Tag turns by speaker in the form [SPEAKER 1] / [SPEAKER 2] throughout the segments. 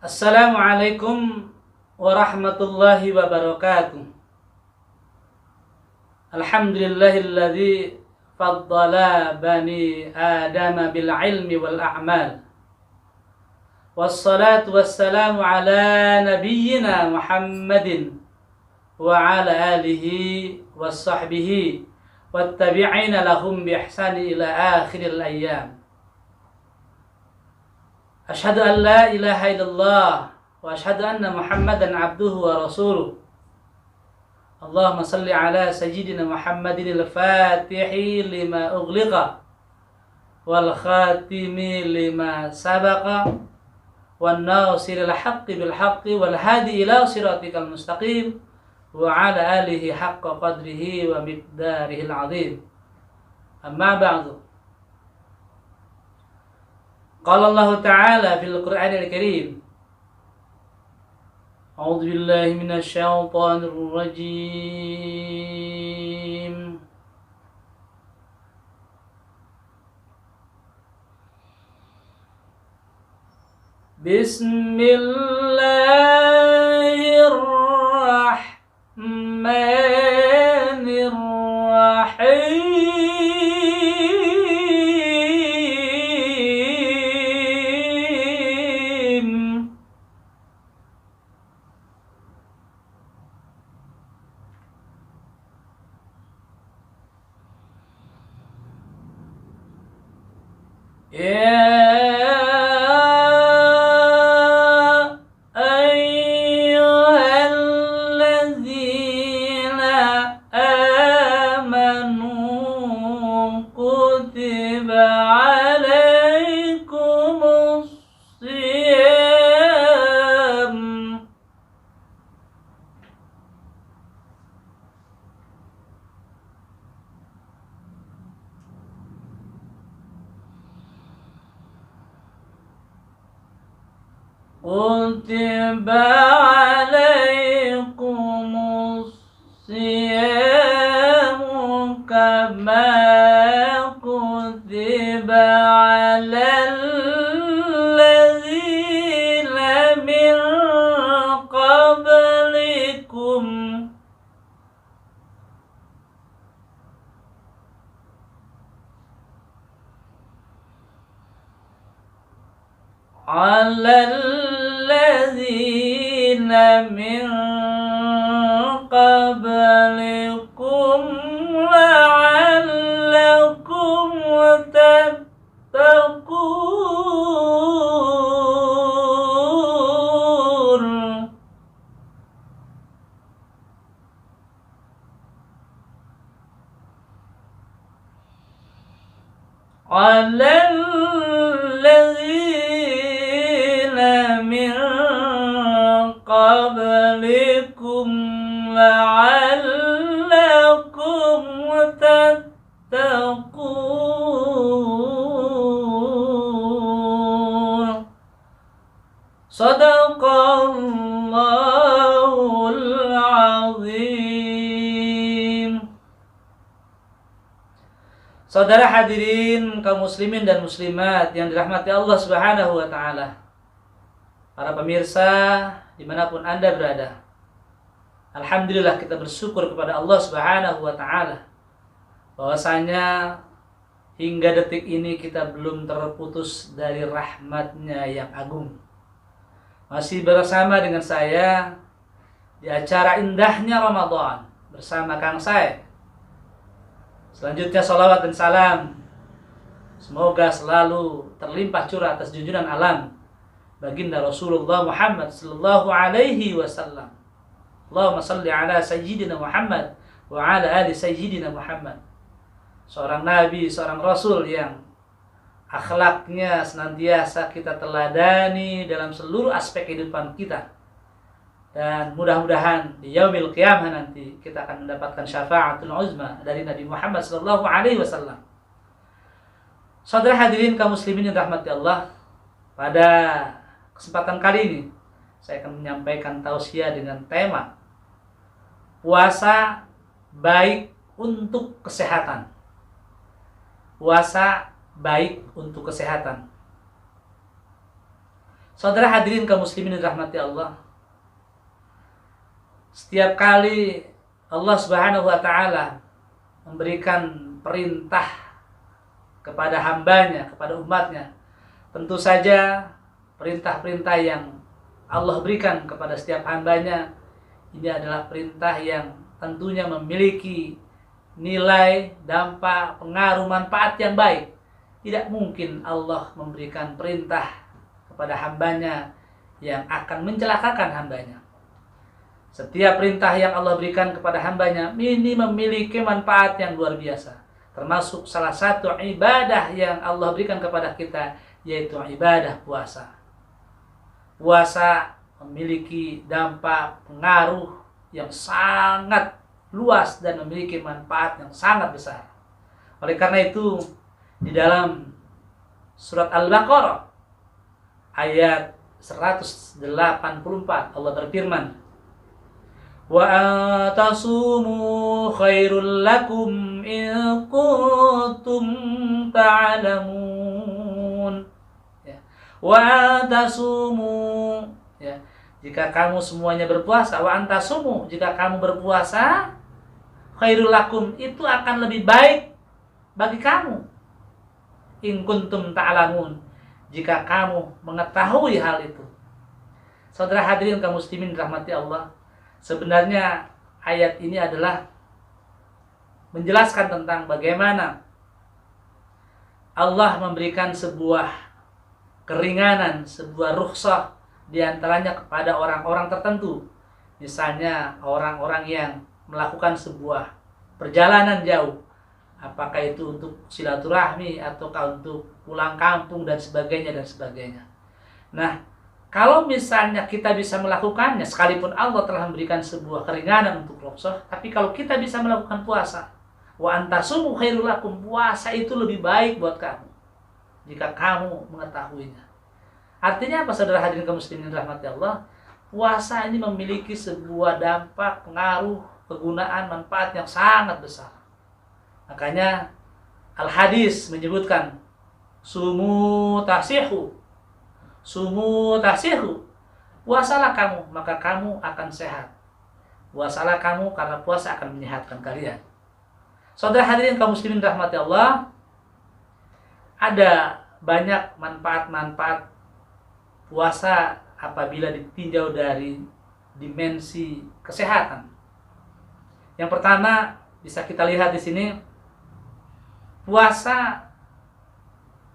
[SPEAKER 1] Assalamualaikum warahmatullahi wabarakatuh. Alhamdulillahilladzi faddala bani Adama bil ilmi wal a'mal. Wassalatu wassalamu ala nabiyyina Muhammadin wa ala alihi wassahbihi wattabi'ina lahum bi ihsani ila akhiril ayyam. Asyhadu an la ilaha illallah wa asyhadu anna Muhammadan abduhu wa rasuluh. Allahumma salli ala sayyidina Muhammadin al-fatihi lima ughliqa wal khatimi lima sabaqa wan nasiril haqqi bil haqqi wal hadi ila siratikal mustaqim wa ala alihi haqqa qadrihi wa miqdarihil azim. Amma ba'du. Qala Allah Ta'ala fil Qur'anil Karim. A'udzu billahi minasy syaithanir rajim. Bismillahirrahmanirrahim. كتب عليكم الصيام كما كتب على الذين من قبلكم على الذين من قبلكم لعلكم تتقون على الذين من قبلكم لعلكم تتقون. Sadaqallahul azim. Saudara hadirin kaum muslimin dan muslimat yang dirahmati Allah Subhanahu wa taala. Para pemirsa dimanapun Anda berada, alhamdulillah kita bersyukur kepada Allah Subhanahu wa ta'ala bahwasanya hingga detik ini kita belum terputus dari rahmatnya yang agung. Masih bersama dengan saya di acara indahnya Ramadan bersama Kang Sae. Selanjutnya salawat dan salam semoga selalu terlimpah curah atas junjungan alam baginda Rasulullah Muhammad sallallahu alaihi wasallam. Allahumma salli ala sayyidina Muhammad wa ala ali sayyidina Muhammad. Seorang nabi, seorang rasul yang akhlaknya senantiasa kita teladani dalam seluruh aspek kehidupan kita. Dan mudah-mudahan di yaumil qiyamah nanti kita akan mendapatkan syafaatul uzma dari Nabi Muhammad sallallahu alaihi wasallam. Saudara hadirin kaum muslimin yang rahmati Allah, pada kesempatan kali ini saya akan menyampaikan tausiah dengan tema puasa baik untuk kesehatan. Puasa baik untuk kesehatan. Saudara hadirin kaum muslimin dirahmati Allah, setiap kali Allah Subhanahu wa taala memberikan perintah kepada hambanya, kepada umatnya, tentu saja perintah-perintah yang Allah berikan kepada setiap hambanya ini adalah perintah yang tentunya memiliki nilai, dampak, pengaruh, manfaat yang baik. Tidak mungkin Allah memberikan perintah kepada hambanya yang akan mencelakakan hambanya. Setiap perintah yang Allah berikan kepada hambanya ini memiliki manfaat yang luar biasa. Termasuk salah satu ibadah yang Allah berikan kepada kita, yaitu ibadah puasa. Puasa memiliki dampak, pengaruh yang sangat luas dan memiliki manfaat yang sangat besar. Oleh karena itu, di dalam surat Al-Baqarah ayat 184 Allah berfirman, wa atasumu khairul lakum in kuntum ta'lamun. Ya. Wa atasumu, ya, jika kamu semuanya berpuasa, wa antasumu, jika kamu berpuasa, khairul lakum, itu akan lebih baik bagi kamu. In kuntum ta'lamun, jika kamu mengetahui hal itu. Saudara hadirin kaum muslimin dirahmati Allah, sebenarnya ayat ini adalah menjelaskan tentang bagaimana Allah memberikan sebuah keringanan, sebuah rukhsah di antaranya kepada orang-orang tertentu. Misalnya orang-orang yang melakukan sebuah perjalanan jauh, apakah itu untuk silaturahmi ataukah untuk pulang kampung dan sebagainya dan sebagainya. Nah, kalau misalnya kita bisa melakukannya, sekalipun Allah telah memberikan sebuah keringanan untuk rukhsah, tapi kalau kita bisa melakukan puasa, wa antasumu khairul lakum, puasa itu lebih baik buat kamu jika kamu mengetahuinya. Artinya apa, saudara hadirin kaum muslimin rahmati Allah? Puasa ini memiliki sebuah dampak, pengaruh, kegunaan, manfaat yang sangat besar. Makanya Al-Hadis menyebutkan sumu tasihu, sumu tasihu, puasalah kamu maka kamu akan sehat. Puasalah kamu karena puasa akan menyehatkan kalian. Saudara hadirin kaum muslimin rahmati Allah, ada banyak manfaat-manfaat puasa apabila ditinjau dari dimensi kesehatan. Yang pertama bisa kita lihat di sini, puasa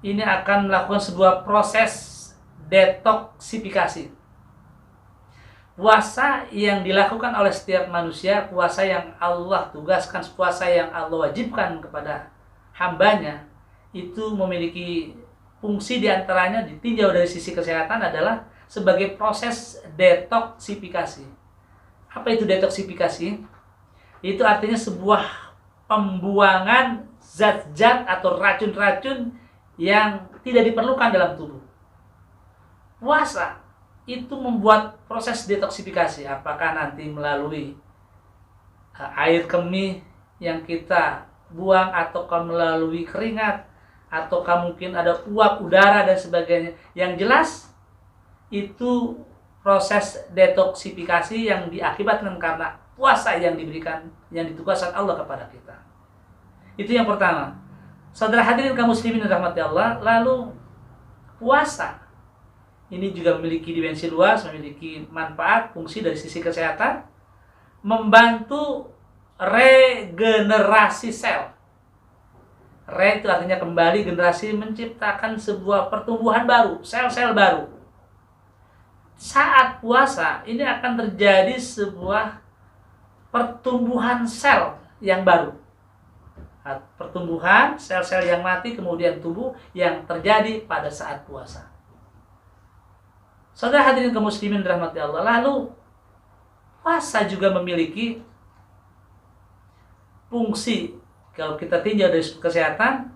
[SPEAKER 1] ini akan melakukan sebuah proses detoksifikasi. Puasa yang dilakukan oleh setiap manusia, puasa yang Allah tugaskan, puasa yang Allah wajibkan kepada hambanya, itu memiliki fungsi diantaranya ditinjau dari sisi kesehatan adalah sebagai proses detoksifikasi. Apa itu detoksifikasi? Itu artinya sebuah pembuangan zat-zat atau racun-racun yang tidak diperlukan dalam tubuh. Puasa itu membuat proses detoksifikasi, apakah nanti melalui air kemih yang kita buang, ataukah melalui keringat, ataukah mungkin ada uap udara dan sebagainya. Yang jelas itu proses detoksifikasi yang diakibatkan karena puasa yang diberikan, yang ditugaskan Allah kepada kita. Itu yang pertama. Saudara hadirin kaum muslimin rahmati Allah, lalu puasa ini juga memiliki dimensi luas, memiliki manfaat, fungsi dari sisi kesehatan, membantu regenerasi sel. Re itu artinya kembali, generasi menciptakan sebuah pertumbuhan baru, sel-sel baru. Saat puasa ini akan terjadi sebuah pertumbuhan sel yang baru. Pertumbuhan sel-sel yang mati kemudian tumbuh yang terjadi pada saat puasa. Saudara hadirin kaum muslimin rahmati Allah, lalu puasa juga memiliki fungsi, kalau kita tinjau dari kesehatan,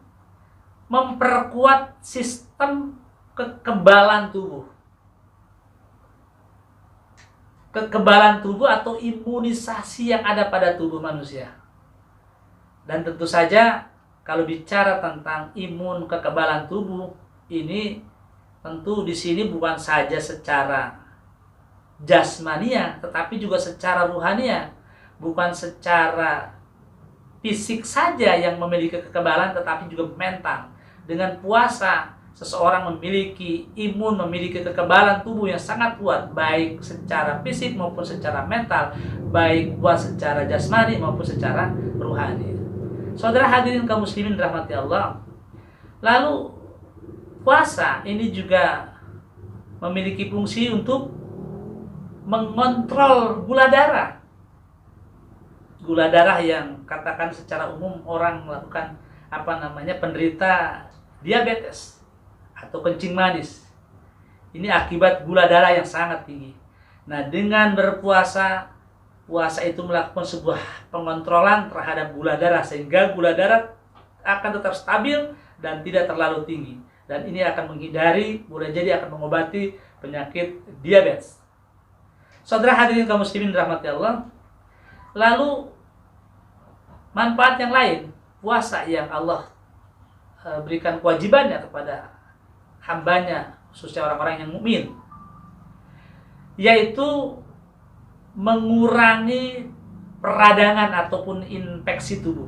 [SPEAKER 1] memperkuat sistem kekebalan tubuh. Kekebalan tubuh atau imunisasi yang ada pada tubuh manusia. Dan tentu saja kalau bicara tentang imun, kekebalan tubuh, ini tentu di sini bukan saja secara jasmania, tetapi juga secara ruhania. Bukan secara fisik saja yang memiliki kekebalan, tetapi juga mental. Dengan puasa, seseorang memiliki imun, memiliki kekebalan tubuh yang sangat kuat, baik secara fisik maupun secara mental, baik kuat secara jasmani maupun secara ruhani. Saudara hadirin kaum muslimin rahmati Allah. Lalu puasa ini juga memiliki fungsi untuk mengontrol gula darah. Gula darah yang katakan secara umum orang melakukan penderita diabetes atau kencing manis. Ini akibat gula darah yang sangat tinggi. Nah, dengan berpuasa, puasa itu melakukan sebuah pengontrolan terhadap gula darah sehingga gula darah akan tetap stabil dan tidak terlalu tinggi. Dan ini akan menghindari, boleh jadi akan mengobati penyakit diabetes. Saudara hadirin kaum muslimin rahmati Allah. Lalu manfaat yang lain, puasa yang Allah berikan kewajibannya kepada hambanya, khususnya orang-orang yang mukmin, yaitu mengurangi peradangan ataupun infeksi tubuh.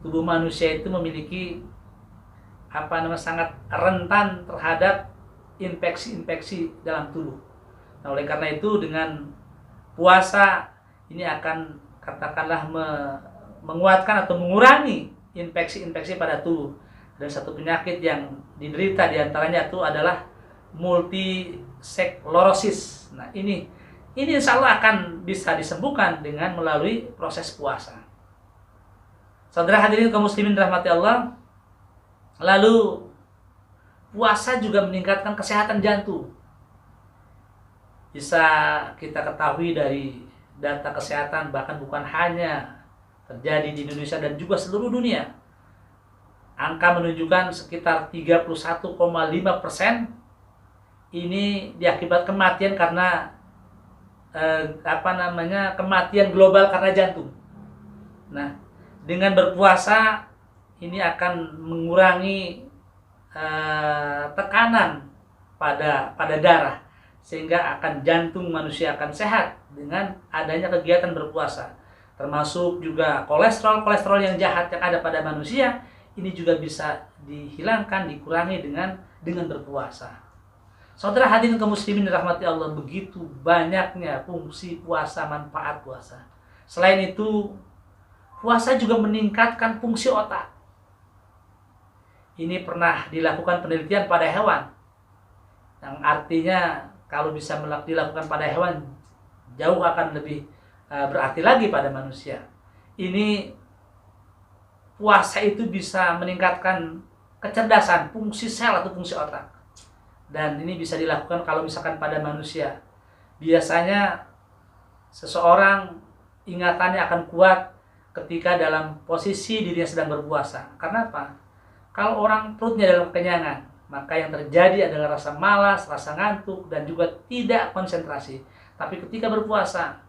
[SPEAKER 1] Tubuh manusia itu memiliki sangat rentan terhadap infeksi-infeksi dalam tubuh. Nah, oleh karena itu dengan puasa ini akan katakanlah menguatkan atau mengurangi infeksi-infeksi pada tubuh. Dan satu penyakit yang diderita diantaranya itu adalah multisklerosis. Nah, ini insya Allah akan bisa disembuhkan dengan melalui proses puasa. Saudara hadirin kaum muslimin rahmati Allah. Lalu puasa juga meningkatkan kesehatan jantung. Bisa kita ketahui dari data kesehatan, bahkan bukan hanya terjadi di Indonesia dan juga seluruh dunia. Angka menunjukkan sekitar 31,5% ini diakibat kematian karena kematian global karena jantung. Nah, dengan berpuasa ini akan mengurangi tekanan pada darah sehingga jantung manusia akan sehat dengan adanya kegiatan berpuasa. Termasuk juga kolesterol yang jahat yang ada pada manusia ini juga bisa dihilangkan, dikurangi dengan berpuasa. Saudara hadirin kaum muslimin dirahmati Allah, begitu banyaknya fungsi puasa, manfaat puasa. Selain itu, puasa juga meningkatkan fungsi otak. Ini pernah dilakukan penelitian pada hewan, yang artinya kalau bisa dilakukan pada hewan, jauh akan lebih berarti lagi pada manusia. Ini puasa itu bisa meningkatkan kecerdasan, fungsi sel atau fungsi otak. Dan ini bisa dilakukan kalau misalkan pada manusia. Biasanya seseorang ingatannya akan kuat ketika dalam posisi dirinya sedang berpuasa. Karena apa? Kalau orang perutnya dalam kekenyangan, maka yang terjadi adalah rasa malas, rasa ngantuk, dan juga tidak konsentrasi. Tapi ketika berpuasa,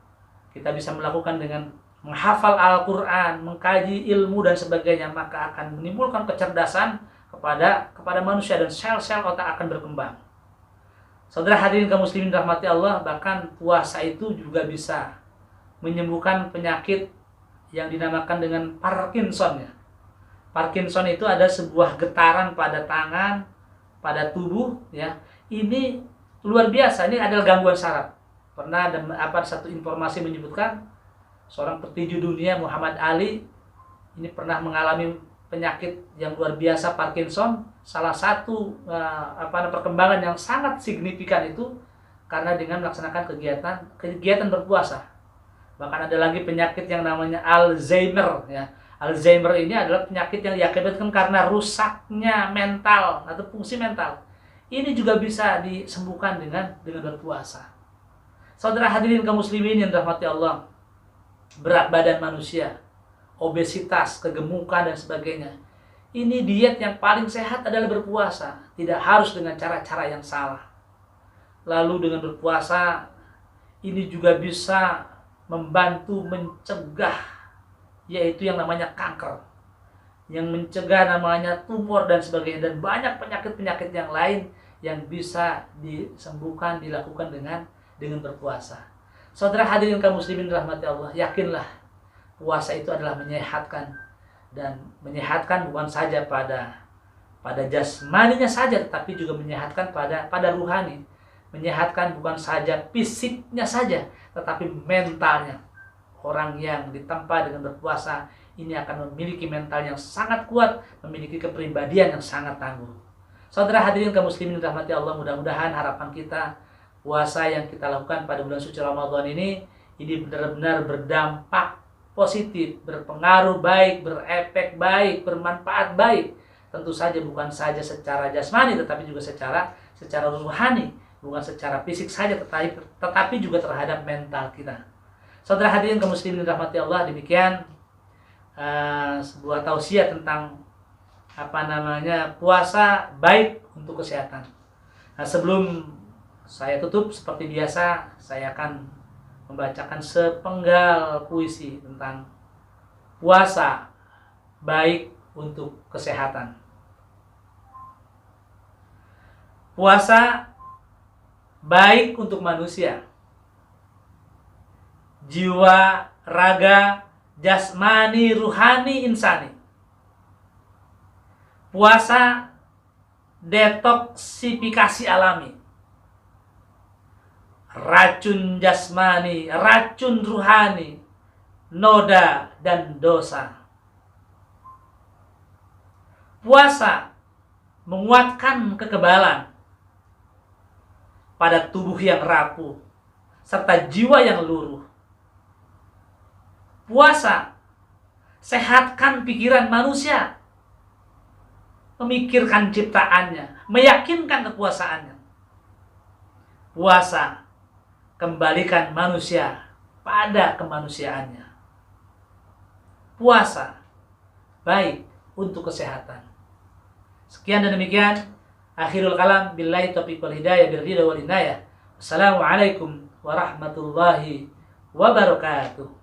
[SPEAKER 1] kita bisa melakukan dengan menghafal Al-Quran, mengkaji ilmu dan sebagainya, maka akan menimbulkan kecerdasan kepada manusia dan sel-sel otak akan berkembang. Saudara hadirin kaum muslimin rahmati Allah, bahkan puasa itu juga bisa menyembuhkan penyakit yang dinamakan dengan Parkinson ya. Parkinson itu ada sebuah getaran pada tangan, pada tubuh ya. Ini luar biasa, ini adalah gangguan saraf. Pernah ada satu informasi menyebutkan seorang petinju dunia Muhammad Ali ini pernah mengalami penyakit yang luar biasa Parkinson. Salah satu perkembangan yang sangat signifikan itu karena dengan melaksanakan kegiatan berpuasa. Bahkan ada lagi penyakit yang namanya Alzheimer ya. Alzheimer ini adalah penyakit yang diakibatkan karena rusaknya mental atau fungsi mental. Ini juga bisa disembuhkan dengan berpuasa. Saudara hadirin kaum muslimin yang dirahmati Allah, berat badan manusia, obesitas, kegemukan dan sebagainya. Ini diet yang paling sehat adalah berpuasa, tidak harus dengan cara-cara yang salah. Lalu dengan berpuasa ini juga bisa membantu mencegah yaitu yang namanya kanker, yang mencegah namanya tumor dan sebagainya, dan banyak penyakit-penyakit yang lain yang bisa disembuhkan, dilakukan dengan berpuasa. Saudara hadirin kaum muslimin rahmati Allah, yakinlah puasa itu adalah menyehatkan, dan menyehatkan bukan saja pada jasmaninya saja, tetapi juga menyehatkan pada ruhani. Menyehatkan bukan saja fisiknya saja, tetapi mentalnya. Orang yang ditempa dengan berpuasa ini akan memiliki mental yang sangat kuat, memiliki kepribadian yang sangat tangguh. Saudara hadirin kaum muslimin rahmati Allah, mudah-mudahan harapan kita puasa yang kita lakukan pada bulan suci Ramadan ini benar-benar berdampak positif, berpengaruh baik, berefek baik, bermanfaat baik. Tentu saja bukan saja secara jasmani, tetapi juga secara rohani, bukan secara fisik saja, tetapi juga terhadap mental kita. Saudara hadirin kaum muslimin rahmati Allah, demikian sebuah tausiah tentang puasa baik untuk kesehatan. Nah, sebelum saya tutup seperti biasa, saya akan membacakan sepenggal puisi tentang puasa baik untuk kesehatan. Puasa baik untuk manusia, jiwa, raga, jasmani, ruhani, insani. Puasa detoksifikasi alami. Racun jasmani, racun ruhani, noda dan dosa. Puasa menguatkan kekebalan pada tubuh yang rapuh serta jiwa yang luruh. Puasa sehatkan pikiran manusia, memikirkan ciptaannya, meyakinkan kekuasaannya. Puasa kembalikan manusia pada kemanusiaannya. Puasa baik untuk kesehatan. Sekian dan demikian. Akhirul kalam, billahi taufiq wal hidayah, birridha wal inayah. Assalamualaikum warahmatullahi wabarakatuh.